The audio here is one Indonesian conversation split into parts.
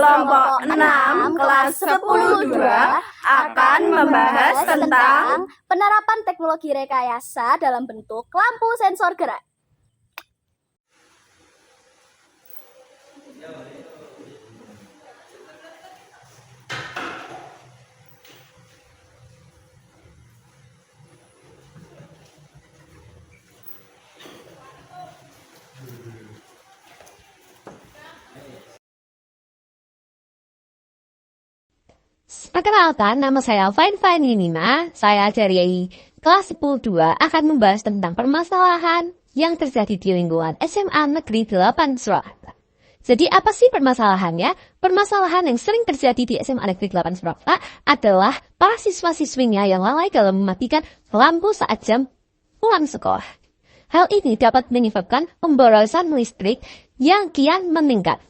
kelompok 6 kelas 10-2 akan membahas tentang penerapan teknologi rekayasa dalam bentuk lampu sensor gerak. Perkenalkan, nama saya Fine Nina. Saya dari kelas 10-2 akan membahas tentang permasalahan yang terjadi di lingkungan SMA Negeri 8 Surakarta. Jadi apa sih permasalahannya? Permasalahan yang sering terjadi di SMA Negeri 8 Surakarta adalah para siswa-siswinya yang lalai dalam mematikan lampu saat jam pulang sekolah. Hal ini dapat menyebabkan pemborosan listrik yang kian meningkat.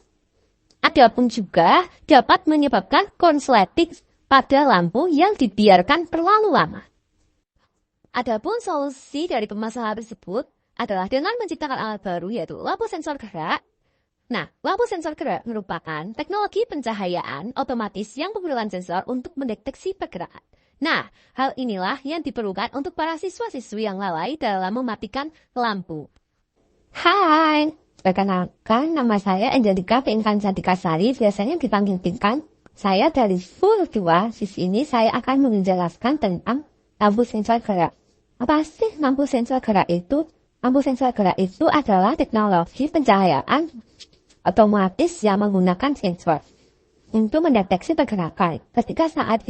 Adapun juga dapat menyebabkan konsleting pada lampu yang dibiarkan terlalu lama. Adapun solusi dari permasalahan tersebut adalah dengan menciptakan alat baru yaitu lampu sensor gerak. Nah, lampu sensor gerak merupakan teknologi pencahayaan otomatis yang menggunakan sensor untuk mendeteksi pergerakan. Nah, hal inilah yang diperlukan untuk para siswa-siswi yang lalai dalam mematikan lampu. Hai, perkenalkan nama saya Angelika Pinkan Sari, biasanya dipanggil Pinkan. Saya dari Full 2, di sini saya akan menjelaskan tentang lampu sensor gerak. Apa sih lampu sensor gerak itu? Lampu sensor gerak itu adalah teknologi pencahayaan otomatis yang menggunakan sensor untuk mendeteksi pergerakan. Ketika saat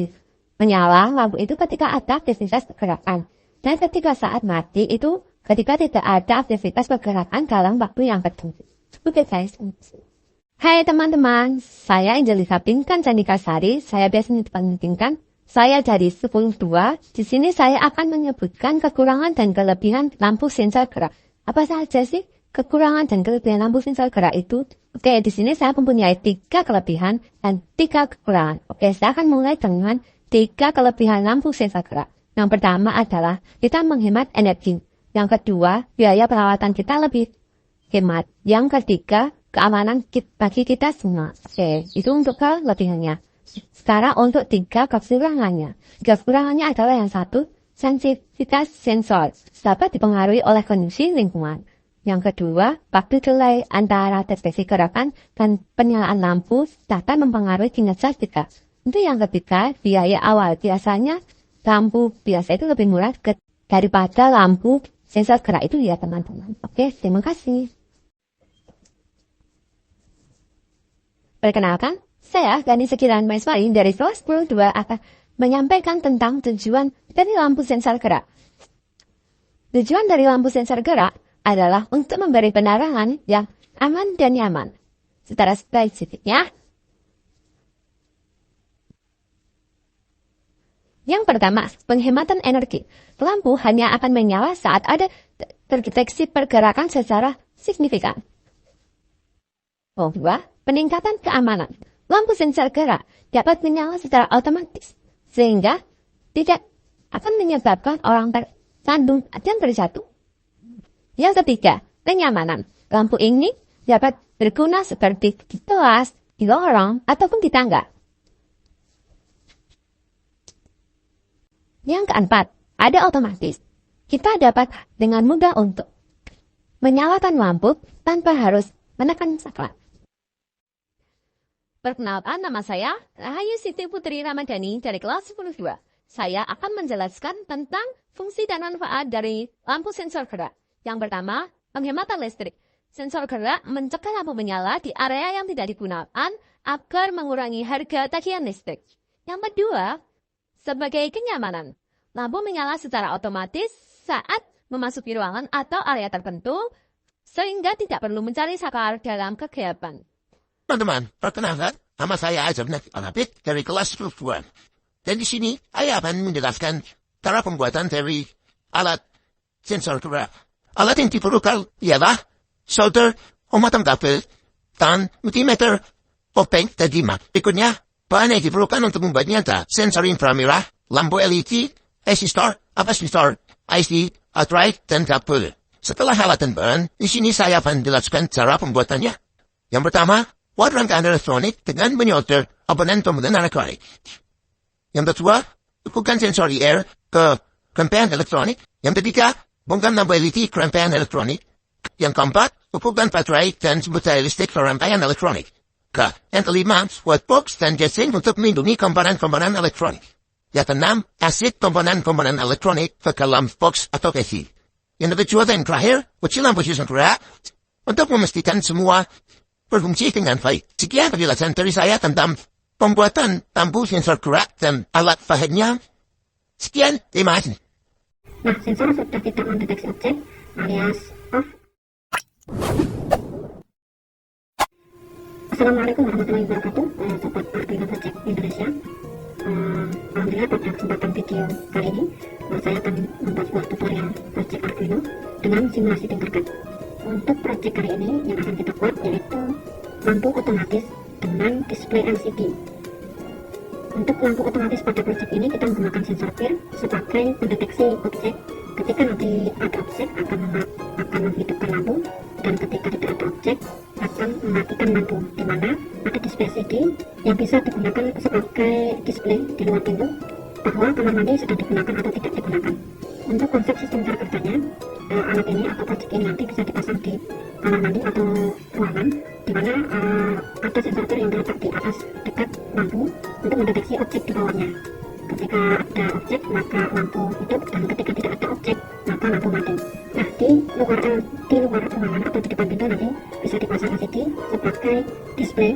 menyala, lampu itu ketika ada aktivitas pergerakan. Dan ketika saat mati itu ketika tidak ada aktivitas pergerakan dalam waktu yang tertentu. Oke guys. Hai teman-teman, saya Angelika Pinkan Candika Sari, saya biasanya dipanggil Pinkan. Saya dari 10-2, di sini saya akan menyebutkan kekurangan dan kelebihan lampu sensor gerak. Apa saja sih kekurangan dan kelebihan lampu sensor gerak itu? Oke, di sini saya mempunyai 3 kelebihan dan 3 kekurangan. Oke, saya akan mulai dengan 3 kelebihan lampu sensor gerak. Yang pertama adalah kita menghemat energi. Yang kedua, biaya perawatan kita lebih hemat. Yang ketiga, keamanan bagi kita semua. Oke, itu untuk kelebihannya. Sekarang untuk 3 kekurangannya. 3 kekurangannya adalah yang satu, sensitivitas sensor dapat dipengaruhi oleh kondisi lingkungan. Yang kedua, waktu delay antara deteksi gerakan dan penyalaan lampu dapat mempengaruhi kinerja kita. Untuk yang ketiga, biaya awal. Biasanya lampu biasa itu lebih murah daripada lampu sensor gerak itu ya teman-teman. Oke, terima kasih. Perkenalkan, saya Gani Sekiran Maiswari dari kelas 10-2 akan menyampaikan tentang tujuan dari lampu sensor gerak. Tujuan dari lampu sensor gerak adalah untuk memberi penerangan yang aman dan nyaman. Secara spesifiknya, yang pertama, penghematan energi. Lampu hanya akan menyala saat ada terdeteksi pergerakan secara signifikan. Kedua, peningkatan keamanan. Lampu sensor gerak dapat menyala secara otomatis, sehingga tidak akan menyebabkan orang tersandung dan terjatuh. Yang ketiga, kenyamanan. Lampu ini dapat berguna seperti di kelas, di lorong, ataupun di tangga. Yang keempat, ada otomatis. Kita dapat dengan mudah untuk menyalakan lampu tanpa harus menekan saklar. Perkenalkan, nama saya Rahayu Siti Putri Ramadhani dari kelas 10-2. Saya akan menjelaskan tentang fungsi dan manfaat dari lampu sensor gerak. Yang pertama, penghematan listrik. Sensor gerak mencegah lampu menyala di area yang tidak digunakan agar mengurangi harga tagihan listrik. Yang kedua, sebagai kenyamanan. Lampu menyala secara otomatis saat memasuki ruangan atau area tertentu, sehingga tidak perlu mencari saklar dalam kegelapan. Teman-teman, perkenalkan, nama saya Azam Alapit dari kelas 10-2. Dan di sini, saya akan menjelaskan cara pembuatan dari alat sensor gerak. Alat yang diperlukan ialah solder, pematang kabel, dan multimeter, topeng, dan jimat. Berikutnya, bahan yang diperlukan untuk membuatnya adalah sensor inframerah, lampu LED, resistor, kapasitor, IC, drive, dan kabel. Setelah alat dan bahan, di sini saya akan menjelaskan cara pembuatannya. Yang pertama, buat rangkaian elektronik dengan menyolder komponen-komponen elektronik. Yang kedua, hubungkan sensor IR ke rangkaian elektronik. Yang ketiga, hubungkan mobility ke rangkaian elektronik. Yang keempat, hubungkan baterai dan sumber daya listrik ke rangkaian elektronik. Yang kelima, buat box dan casing untuk melindungi komponen-komponen elektronik. Yang keenam, asid komponen-komponen elektronik ke dalam box atau casing. Yang ketujuh dan terakhir, kunci lampu sensor gerak untuk memastikan semua berfungsi dengan baik. Sekian penjelasan dari saya tentang pembuatan lampu sensor gerak dan alat bahannya. Sekian, terima kasih. Nah, sensor sudah tidak mendeteksi objek alias off. Assalamualaikum warahmatullahi wabarakatuh, sobat Arduino Project Indonesia. Alhamdulillah pada kesempatan video kali ini saya akan membuat sebuah tutorial project Arduino dengan simulasi Tinkercad. Untuk project kali ini yang akan kita buat yaitu lampu otomatis dengan display LCD. Untuk lampu otomatis pada project ini kita menggunakan sensor PIR sebagai pendeteksi objek. Ketika nanti ada objek akan menghidupkan lampu, dan ketika tidak ada objek akan mematikan lampu, di mana ada display LCD yang bisa digunakan sebagai display di luar pintu bahwa kamar mandi sedang digunakan atau tidak digunakan. Untuk konsep sistem cara kerjanya, alat ini atau project ini nanti bisa dipasang di kamar mandi atau ruangan, di mana ada sensor PIR yang terletak di atas dekat lampu untuk mendeteksi objek di bawahnya. Ketika ada objek maka lampu hidup, dan ketika tidak ada objek maka lampu mati. Nah, di luar ruangan atau di depan pintu nanti bisa dipasang LCD sebagai display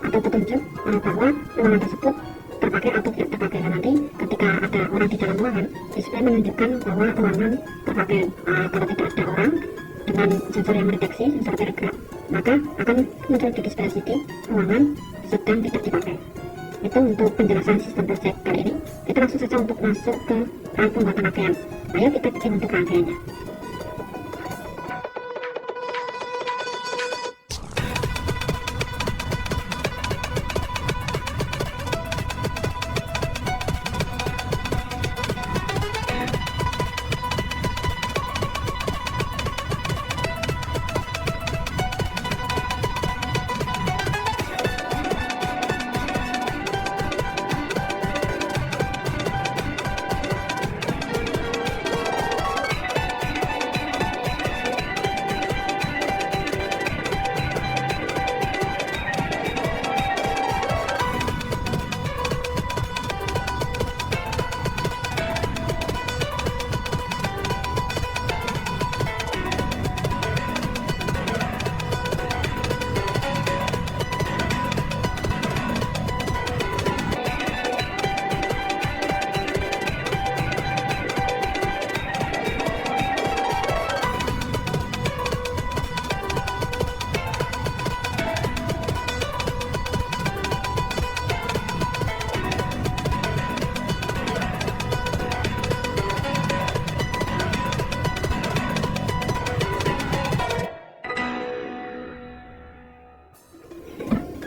atau petunjuk bahwa ruangan tersebut terpakai atau tidak terpakai. Dan nanti ketika ada orang di dalam ruangan, display menunjukkan bahwa ruangan terpakai. Kalau tidak ada orang, dengan sensor yang mendeteksi, sensor bergerak, maka akan muncul di display LCD ruangan sedang tidak dipakai. Itu untuk penjelasan sistem project kali ini. Kita langsung saja untuk masuk ke pembuatan rangkaian. Ayo kita bikin untuk rangkaiannya.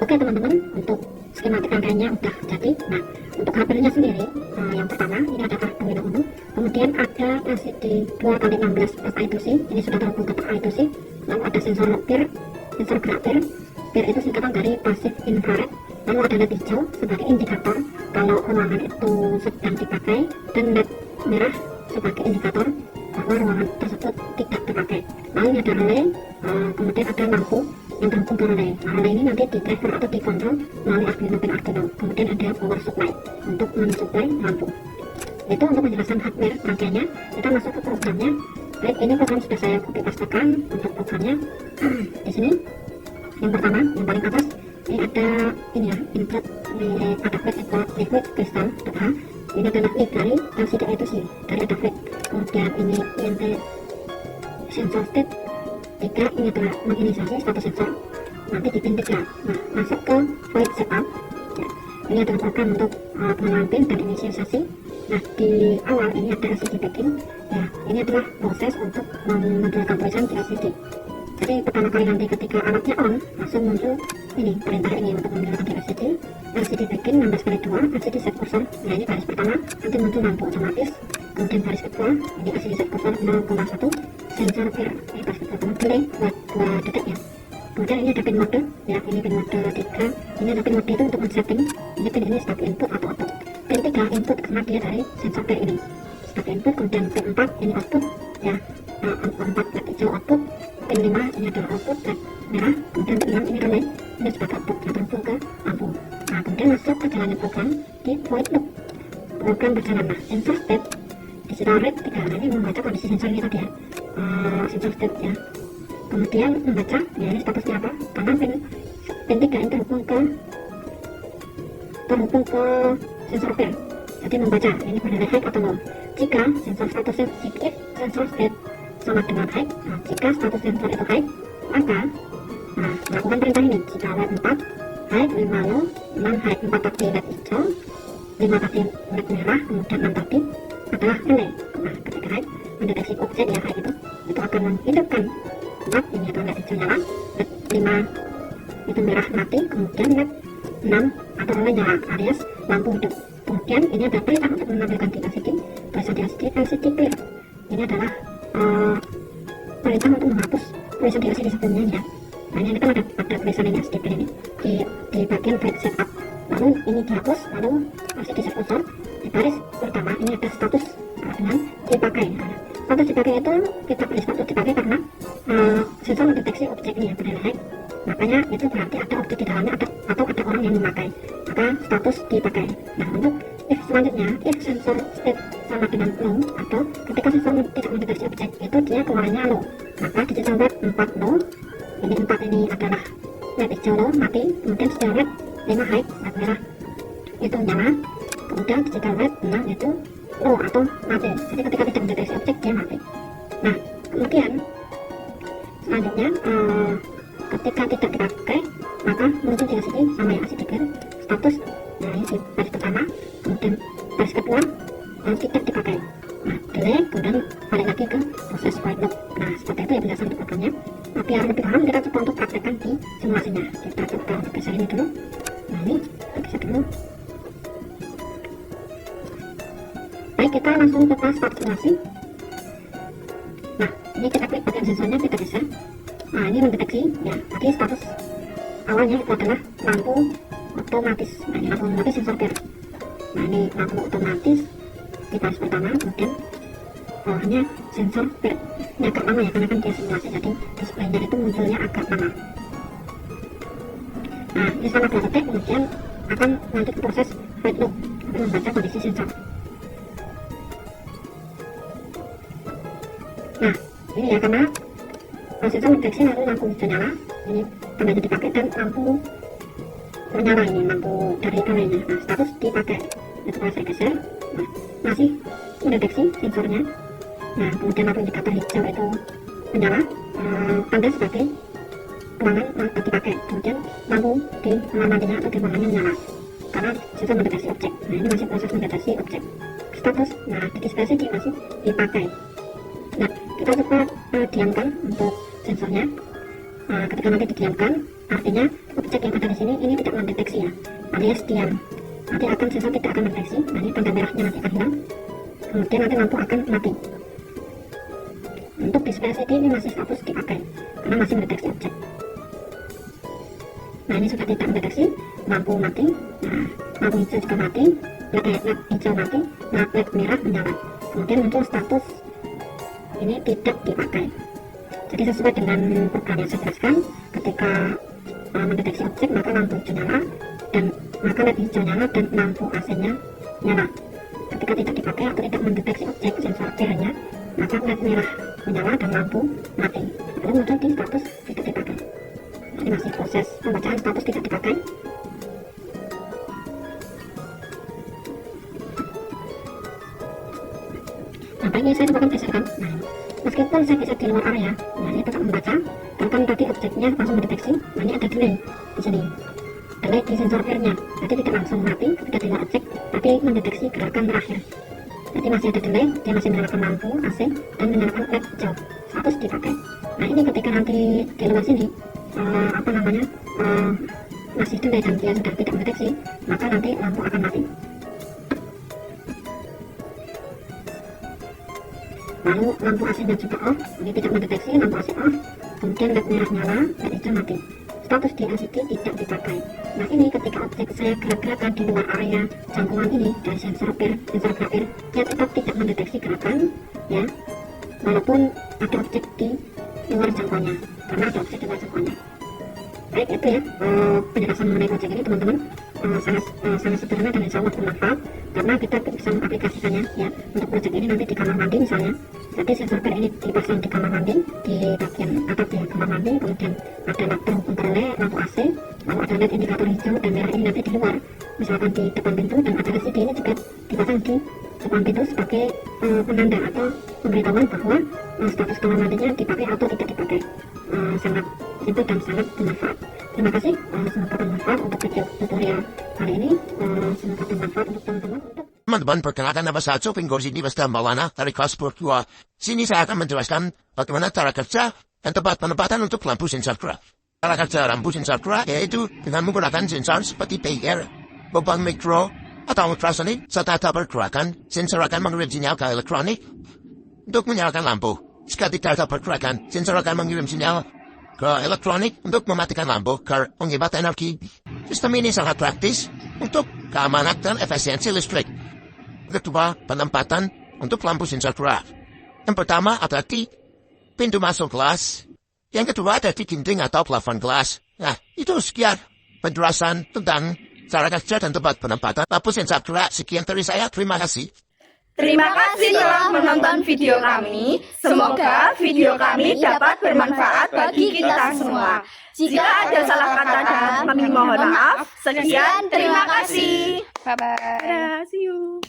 Oke teman-teman, untuk skematik rangkaiannya udah jadi. Nah, untuk hardware-nya sendiri, yang pertama ini ada Arduino Uno, kemudian ada LCD 2x16 plus I2C, ini sudah terhubung ke I2C, lalu ada sensor PIR, sensor gerak PIR. PIR itu singkatan dari passive infrared, lalu ada LED hijau sebagai indikator kalau ruangan itu sedang dipakai, dan LED merah sebagai indikator bahwa ruangan tersebut tidak terpakai. Lalu ada relay, kemudian ada lampu yang terhubung ke relay. Relay ini nanti di driver atau dikontrol melalui Arduino pin Arduino. Kemudian ada power supply untuk mensuplai lampu. Itu untuk penjelasan hardware rangkaiannya. Kita masuk ke programnya. Baik, ini program sudah saya copy pastekan untuk programnya. Di sini yang pertama, yang paling atas ini ada ini ya, input ada liquid crystal .h. Ini adalah lead dari LCD I2C dari Adafruit. Kemudian ini INT sensor state 3, ini adalah menginisiasi status sensor nanti di pin 3. Nah, masuk ke void setup ya. Ini adalah program untuk pengenalan pin dan inisiasi. Nah, di awal ini ada LCD backing ya, ini adalah proses untuk memodulkan tulisan di LCD. Jadi pertama kali nanti ketika alatnya on, langsung muncul ini perintah ini untuk memodulkan di LCD backing 16x2 LCD set cursor. Nah, ini baris pertama, nanti muncul lampu otomatis. Kemudian baris kedua, ini LCD set cursor 0,1 sensor PIR, baris kedua, kemudian delay buat 2 detik ya. Kemudian ini ada pin mode, ya ini pin mode 3. Ini ada pin mode itu untuk men-setting. Ini pin ini stop input atau output. Pin 3 input karena dia dari sensor pair ini. Stop input, kemudian pin 4 ini output, ya 4 LED hijau output. Pin 5 ini adalah output LED merah, kemudian pin 6 ini relay, ini sebagai output yang terhubung ke lampu. Nah, kemudian masuk ke jalannya program di void loop. Program berjalan, nah sensor state digital read 3. Nah, ini membaca kondisi sensornya tadi ya, sensor state ya. Kemudian membaca, ya ini statusnya apa, karena pin 3 ini terhubung ke sensor pair. Jadi membaca ini pada high atau low. Jika sensor statusnya if sensor state sama dengan high, nah, jika status sensor itu high, maka lakukan perintah ini. Jika LED 4 high, 5 low, 6 high, 4 tadi LED hijau, 5 tadi LED merah, kemudian 6 tadi adalah relay. Nah, ketika high mendeteksi objek ya high itu akan menghidupkan 4 ini adalah LED hijau nyala, LED 5 itu merah mati, kemudian LED 6 atau relay nyala alias lampu hidup. Kemudian ini ada perintah untuk menampilkan di LCD, tulisan di LCD clear. Ini adalah perintah untuk menghapus tulisan di LCD sebelumnya ya. Nah, ini kan ada tulisan ini LCD clear ini di bagian back setup. Lalu ini dihapus, lalu LCD set cursor di baris pertama ini ada status dengan dipakai. Status dipakai itu kita beri status dipakai karena sensor mendeteksi objek ini ya pada high. Makanya itu berarti ada objek di dalamnya atau ada orang yang memakai, maka status dipakai. Nah, untuk if selanjutnya, if sensor state sama dengan low atau ketika sensor tidak mendeteksi objek itu dia keluarnya low, maka digital red 4 low, ini 4 ini adalah LED hijau low mati, kemudian digital red 5 high LED merah itu nyala, kemudian digital red 6 itu low atau mati. Jadi ketika tidak mendeteksi objek dia mati. Nah, kemudian selanjutnya ketika tidak dipakai maka muncul di LCD sama yang LCD clear status. Nah, ini di baris pertama, kemudian baris kedua tidak dipakai. Nah, delay, kemudian balik lagi ke proses white loop. Nah, seperti itu ya penjelasan untuk programnya. Nah, biar lebih paham kita coba untuk praktekkan di simulasinya. Kita coba geser ini dulu. Nah, ini kita geser dulu. Baik, kita langsung ke start simulasi. Nah, ini kita klik bagian sensornya, kita geser. Nah, ini mendeteksi ya, tadi status awalnya itu adalah lampu otomatis. Nah, ini lampu otomatis sensor pair. Nah, ini lampu otomatis di baris pertama, kemudian bawahnya sensor pair. Ini agak lama ya karena kan dia simulasi, jadi displaynya itu munculnya agak lama. Nah, ini selama 2 detik kemudian akan lanjut ke proses white loop untuk membaca kondisi sensor. Nah, ini ya karena sensor mendeteksi lalu lampu hijau nyala, ini kembali dipakai, dan lampu menyala ini lampu dari kameranya. Nah, status dipakai. Itu kalau saya geser, nah, masih mendeteksi sensornya. Nah, kemudian lampu indikator hijau itu menyala, tanda sebagai ruangan dipakai. Kemudian lampu di kamar mandinya atau di ruangannya menyala karena sensor mendeteksi objek. Nah, ini masih proses mendeteksi objek. Status, nah di display CD masih dipakai. Nah, kita coba diamkan untuk sensornya. Nah, ketika nanti didiamkan, artinya objek yang ada di sini ini tidak mendeteksi ya, alias diam. Nanti akan sensor tidak akan mendeteksi. Nah, ini tanda merahnya nanti akan hilang. Kemudian nanti lampu akan mati. Untuk display LCD ini masih status dipakai karena masih mendeteksi objek. Nah, ini sudah tidak mendeteksi, lampu mati. Nah, lampu hijau juga mati, LED hijau mati, LED merah menyala. Kemudian muncul status ini tidak dipakai. Jadi sesuai dengan program yang saya jelaskan, ketika mendeteksi objek maka lampu hijau nyala, dan maka LED hijau nyala dan lampu AC-nya nyala. Ketika tidak dipakai atau tidak mendeteksi objek sensor pair-nya, maka LED merah menyala dan lampu mati. Lalu muncul di status tidak dipakai. Ini masih proses pembacaan status tidak dipakai. Nah, ini saya coba geserkan. Nah, meskipun saya geser di luar area, nah ini tetap membaca. Kan tadi objeknya langsung mendeteksi. Nah, ini ada delay di sini. Delay di sensor pair-nya. Jadi tidak langsung mati ketika di luar objek, tapi mendeteksi gerakan terakhir. Jadi masih ada delay, dia masih menyalakan lampu AC dan menyalakan LED hijau. Status dipakai. Nah, ini ketika nanti di luar sini masih delay dan dia sudah tidak mendeteksi, maka nanti lampu akan mati. Lalu lampu AC-nya juga off, ini tidak mendeteksi, lampu AC off, kemudian LED merah nyala, LED hijau mati. Status di LCD tidak dipakai. Nah ini ketika objek saya gerak-gerakan di luar area jangkauan ini dari sensor gerak air, dia tetap tidak mendeteksi gerakan, ya, walaupun ada objek di luar jangkauannya, karena ada objek di luar jangkauannya. Baik, itu ya penjelasan mengenai project ini teman-teman. Sangat sederhana dan insya Allah bermanfaat karena kita bisa mengaplikasikannya ya untuk project ini nanti di kamar mandi misalnya. Jadi sensor gear ini dipasang di kamar mandi, di bagian atap di kamar mandi, kemudian ada lampu ultraviolet, lampu AC, lalu ada LED indikator hijau dan merah ini nanti di luar, misalkan di depan pintu, dan ada LCD ini juga dipasang di depan pintu sebagai penanda atau pemberitahuan bahwa status kamar mandinya dipakai atau tidak dipakai. Sangat simpel dan sangat bermanfaat. Terima kasih, semoga bermanfaat untuk video tutorial kali ini. Semoga bermanfaat untuk teman-teman. Teman-teman, perkenalkan nama saya Coping Gorzini Basta Maulana dari kelas 2. Sini saya akan menjelaskan bagaimana cara kerja dan tempat penempatan untuk lampu sensor gerak. Cara kerja lampu sensor gerak yaitu dengan menggunakan sensor seperti PR, lubang mikro, atau ultrasonik serta tabel gerakan. Sensor akan mengirim sinyal ke elektronik untuk menyalakan lampu. Jika tidak ada pergerakan, sensor akan mengirim sinyal ke elektronik untuk mematikan lampu karena menghemat energi. Sistem ini sangat praktis untuk keamanan dan efisiensi listrik. Kedua, penempatan untuk lampu sensor gerak. Yang pertama ada di pintu masuk kelas. Yang kedua ada di dinding atau plafon kelas. Nah, itu sekian penjelasan tentang cara kerja dan tempat penempatan lampu sensor gerak. Sekian dari saya, terima kasih. Terima kasih telah menonton video kami. Semoga video kami dapat bermanfaat bagi kita semua. Jika ada salah kata dan kami mohon maaf. Sekian, terima kasih. Bye-bye. See you.